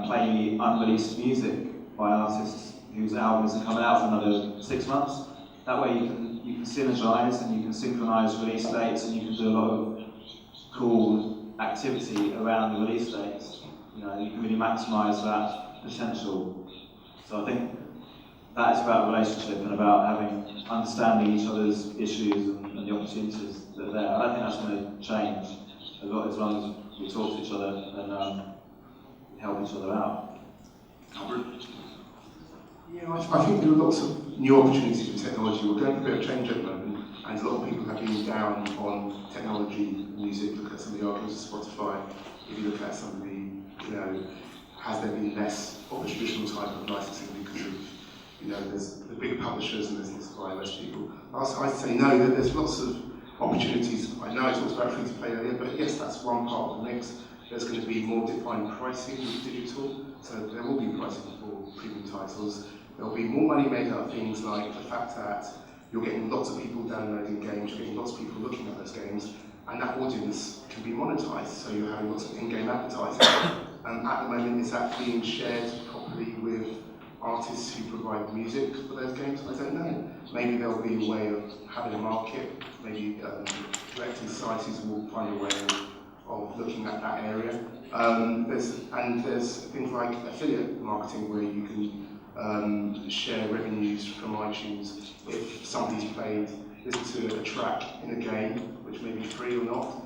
play me unreleased music by artists whose albums are coming out for another 6 months, that way you can synergize and you can synchronize release dates, and you can do a lot of cool activity around the release dates. You can really maximize that potential. So I think that is about relationship and about understanding each other's issues and the opportunities that are there. I don't think that's going to change a lot as long as we talk to each other and help each other out. Albert? Yeah, I think there are lots of new opportunities for technology. We're going through a bit of change at the moment, and a lot of people have been down on technology music. Look at some of the arguments of Spotify. If you look at some of the, has there been less of a traditional type of licensing because of, there's the big publishers and there's far less people. I'd say no, that there's lots of opportunities. I know I talked about free to play earlier, but yes, that's one part of the mix. There's going to be more defined pricing with digital, so there will be pricing for premium titles. There'll be more money made out of things like the fact that you're getting lots of people downloading games, you're getting lots of people looking at those games, and that audience can be monetized, so you're having lots of in-game advertising. And at the moment, is that being shared properly with artists who provide music for those games? I don't know. Maybe there'll be a way of having a market, maybe collecting societies will find a way of looking at that area. There's things like affiliate marketing where you can share revenues from iTunes if somebody's listened to a track in a game, which may be free or not,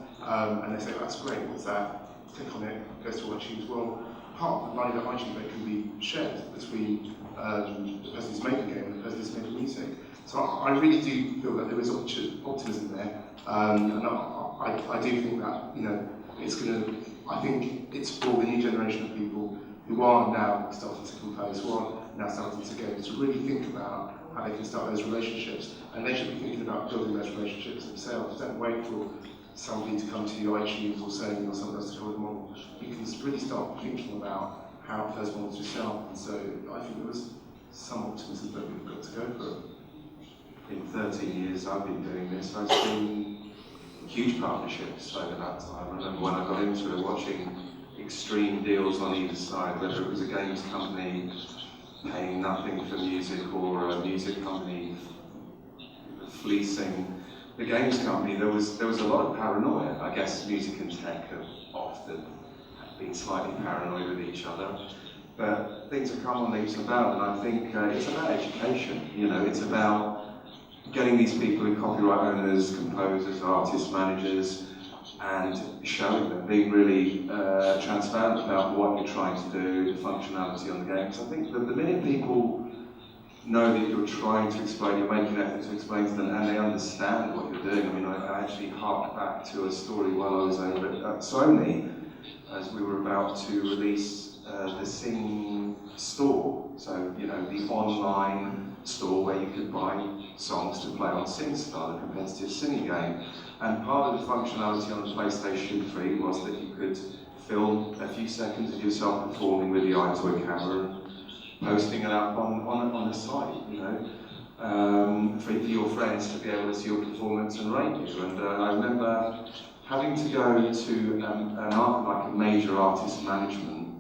and they say, that's great, what's that? Click on it, goes to iTunes. Well, part of the money that iTunes make can be shared between the person who's made the game and the person who's made the music. So I really do feel that there is optimism there, and I do think that it's going to. I think it's for the new generation of people who are now starting to compose, who are now starting to go to really think about how they can start those relationships, and they should be thinking about building those relationships themselves. Don't wait for somebody to come to you, iTunes or Sony or somebody else to build a model. You can really start thinking about how those models yourself. And so I think there was some optimism that we've got to go for. In 13 years I've been doing this, I've seen huge partnerships over that time. I remember when I got into it, watching extreme deals on either side, whether it was a games company paying nothing for music or a music company fleecing the games company. There was a lot of paranoia. I guess music and tech have often been slightly paranoid with each other, but things have come on leaps and bounds, and I think it's about education. It's about getting these people who are copyright owners, composers, artists, managers, and showing them, being really transparent about what you're trying to do, the functionality on the game. Because I think that the minute people know that you're trying to explain, you're making an effort to explain to them, and they understand what you're doing. I mean, I actually harked back to a story while I was over at Sony, as we were about to release the Sing store. So, the online store where you could buy songs to play on SingStar, the competitive singing game. And part of the functionality on the PlayStation 3 was that you could film a few seconds of yourself performing with the eye to a camera and posting it up on a site, you know, for your friends to be able to see your performance and rate you. And I remember having to go to like a major artist management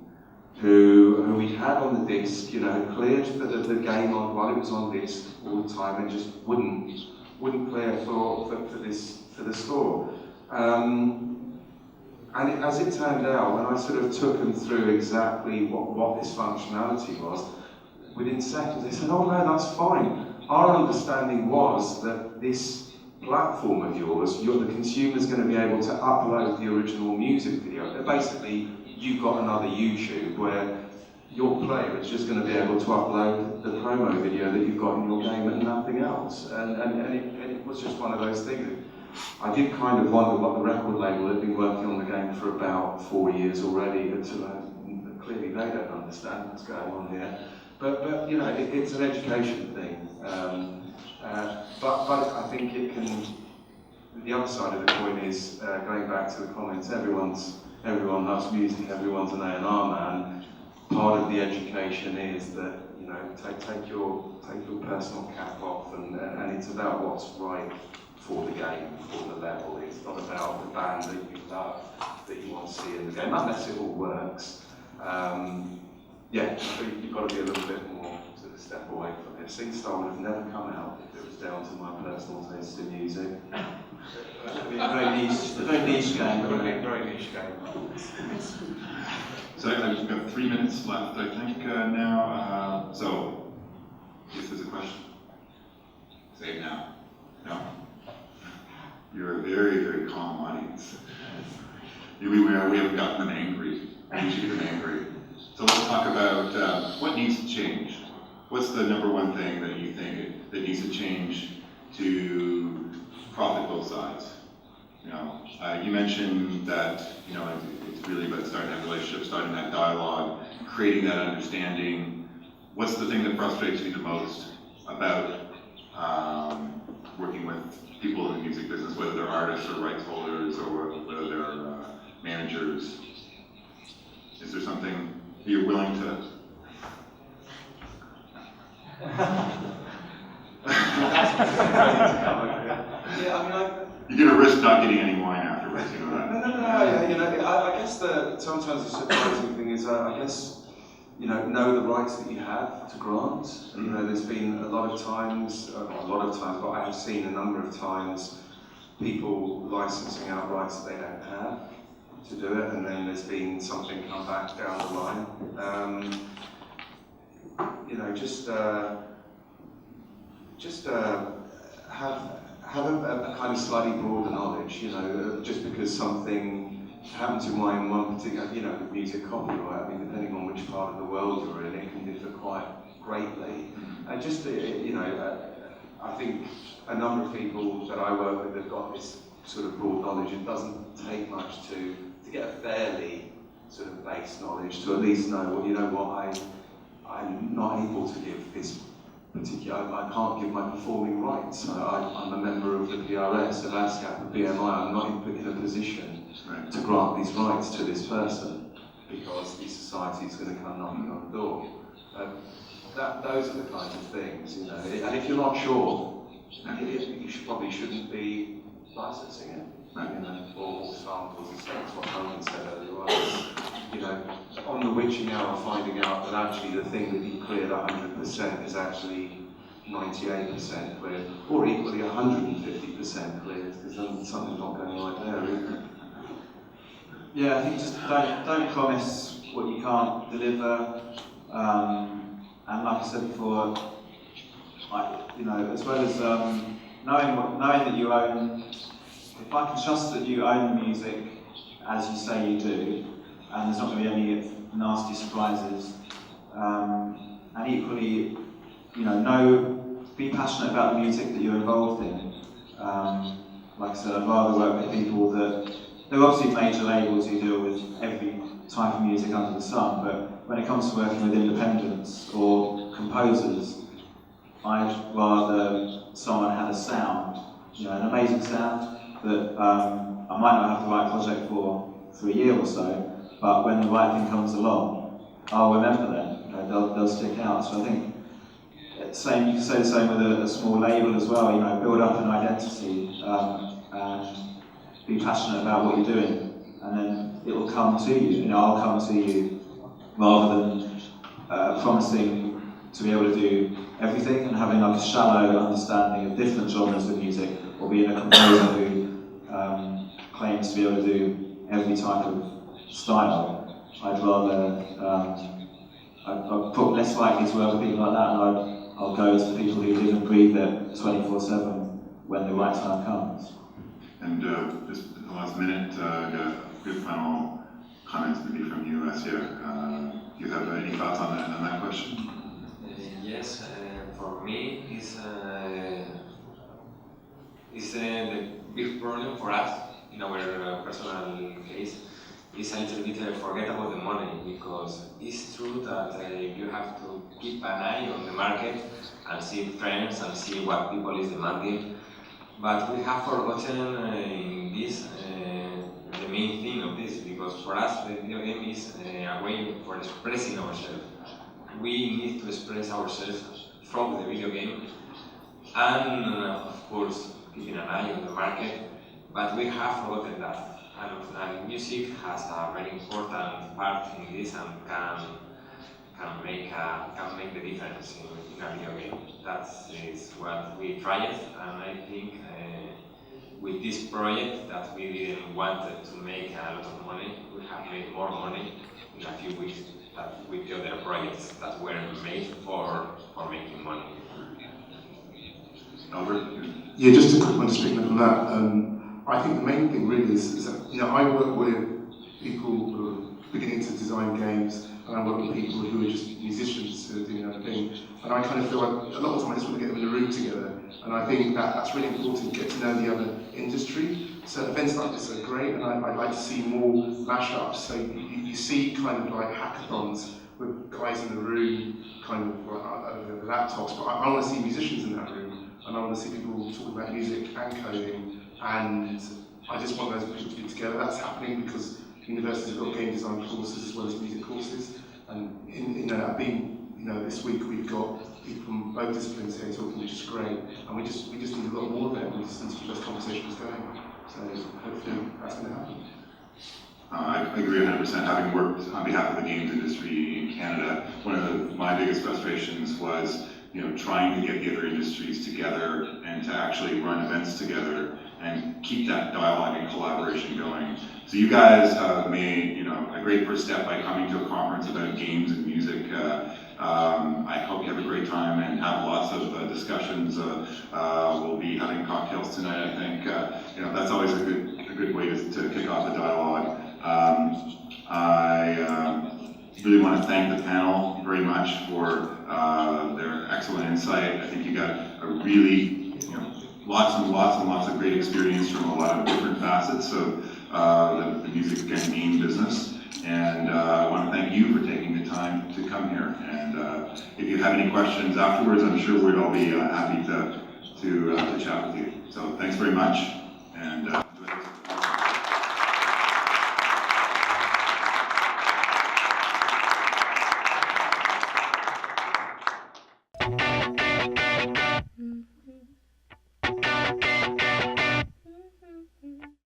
who we had on the disc, you know, cleared the game on while it was on disc all the time and just wouldn't clear for the store. And as it turned out, when I sort of took them through exactly what this functionality was, within seconds they said, "Oh no, that's fine. Our understanding was that this platform of yours, the consumer's going to be able to upload the original music video. Basically, you've got another YouTube where your player is just going to be able to upload the promo video that you've got in your game and nothing else." And it was just one of those things. I did kind of wonder what the record label had been working on the game for about 4 years already, until clearly they don't understand what's going on here. But you know, it's an education thing. But I think it can. The other side of the coin is going back to the comments. Everyone loves music. Everyone's an A&R man. Part of the education is that, you know, take your personal cap off, and it's about what's right for the game, for the level. It's not about the band that you love, that you want to see in the game, unless it all works. Yeah, you've got to be a little bit more sort of step away from it. SingStar would have never come out if it was down to my personal taste in music. Very niche game. Very niche game. So we've got 3 minutes left, I think, now. So, if there's a question, say it now. No? You're a very, very calm audience. We haven't gotten them angry. We should get them angry. So let's talk about what needs to change. What's the number one thing that you think that needs to change to profit both sides? You know, you mentioned that, you know, it's really about starting that relationship, starting that dialogue, creating that understanding. What's the thing that frustrates you the most about working with people in the music business, whether they're artists or rights holders or whether they're managers? Is there something you're willing to? Yeah, I mean, you're going to risk not getting any wine afterwards, you know that? No. You know, I guess sometimes the surprising thing is, I guess, you know the rights that you have to grant. You know, there's been a lot of times, but I have seen a number of times people licensing out rights that they don't have to do it, and then there's been something come back down the line. You know, just have a kind of slightly broader knowledge. You know, just because something happened to mine in one particular, you know, music copyright. I mean, depending on which part of the world you're in, it can differ quite greatly. And just you know, I think a number of people that I work with have got this sort of broad knowledge. It doesn't take much to get a fairly sort of base knowledge to at least know, well, you know what, I'm not able to give this particular, I can't give my performing rights. I'm a member of the PRS, of ASCAP, of BMI. I'm not in a position to grant these rights to this person because the society is going to come knocking on the door. Those are the kinds of things, you know. And if you're not sure, you probably shouldn't be licensing it. You know, or samples and stuff. That's what Duncan said earlier on. You know, on the witching hour, finding out that actually the thing that you cleared 100% is actually 98% cleared, or equally 150% cleared, because then something's not going right there, isn't it? Yeah, I think just don't promise what you can't deliver. And like I said before, you know, as well as knowing that you own. If I can trust that you own the music as you say you do, and there's not going to be any nasty surprises, and equally, you know, be passionate about the music that you're involved in. Like I said, I'd rather work with people that, there are obviously major labels who deal with every type of music under the sun, but when it comes to working with independents or composers, I'd rather someone had a sound, you know, an amazing sound, that I might not have the right project for a year or so, but when the right thing comes along, I'll remember them. You know, they'll stick out. So I think you can say the same with a small label as well. You know, build up an identity and be passionate about what you're doing, and then it will come to you. You know, I'll come to you rather than promising to be able to do everything and having like a shallow understanding of different genres of music, or being a composer who claims to be able to do every type of style. I'd rather, I'm probably less likely to work with people like that, and I'll go to the people who live and breathe it 24/7 when the right time comes. And just in the last minute, a good final comments maybe from you, Asier. Do you have any thoughts on that question? Yes, for me, it's the big problem for us in our personal case. It's a little bit forget about the money, because it's true that you have to keep an eye on the market and see trends and see what people is demanding. But we have forgotten in this the main thing of this, because for us the video game is a way for expressing ourselves. We need to express ourselves from the video game, and of course keeping an eye on the market, but we have forgotten that. And music has a very important part in this and can make the difference in a video game. That is what we tried, and I think with this project that we didn't want to make a lot of money, we have made more money in a few weeks than with the other projects that were made for making money. Albert? Yeah, just a quick one to speak on that. I think the main thing really is that, you know, I work with people who are beginning to design games, and I work with people who are just musicians who are doing their thing. And I kind of feel like a lot of the time I just want to get them in a room together. And I think that's really important, to get to know the other industry. So events like this are great, and I'd like to see more mashups. So you see kind of like hackathons with guys in the room, kind of like over the laptops, but I want to see musicians in that room, and I want to see people talking about music and coding. And I just want those people to be together. That's happening because universities have got game design courses as well as music courses. And this week we've got people from both disciplines here talking, which is great. And we just need a lot more of them. We just need to keep those conversations going. So hopefully that's going to happen. I agree 100%. Having worked on behalf of the games industry in Canada, one of my biggest frustrations was, trying to get the other industries together and to actually run events together and keep that dialogue and collaboration going. So you guys have made, a great first step by coming to a conference about games and music. I hope you have a great time and have lots of discussions. We'll be having cocktails tonight, I think. That's always a good way to kick off the dialogue. I really want to thank the panel very much for their excellent insight. I think you got a really, lots and lots of great experience from a lot of different facets of the music and game business. And I want to thank you for taking the time to come here. And if you have any questions afterwards, I'm sure we'd all be happy to chat with you. So thanks very much. And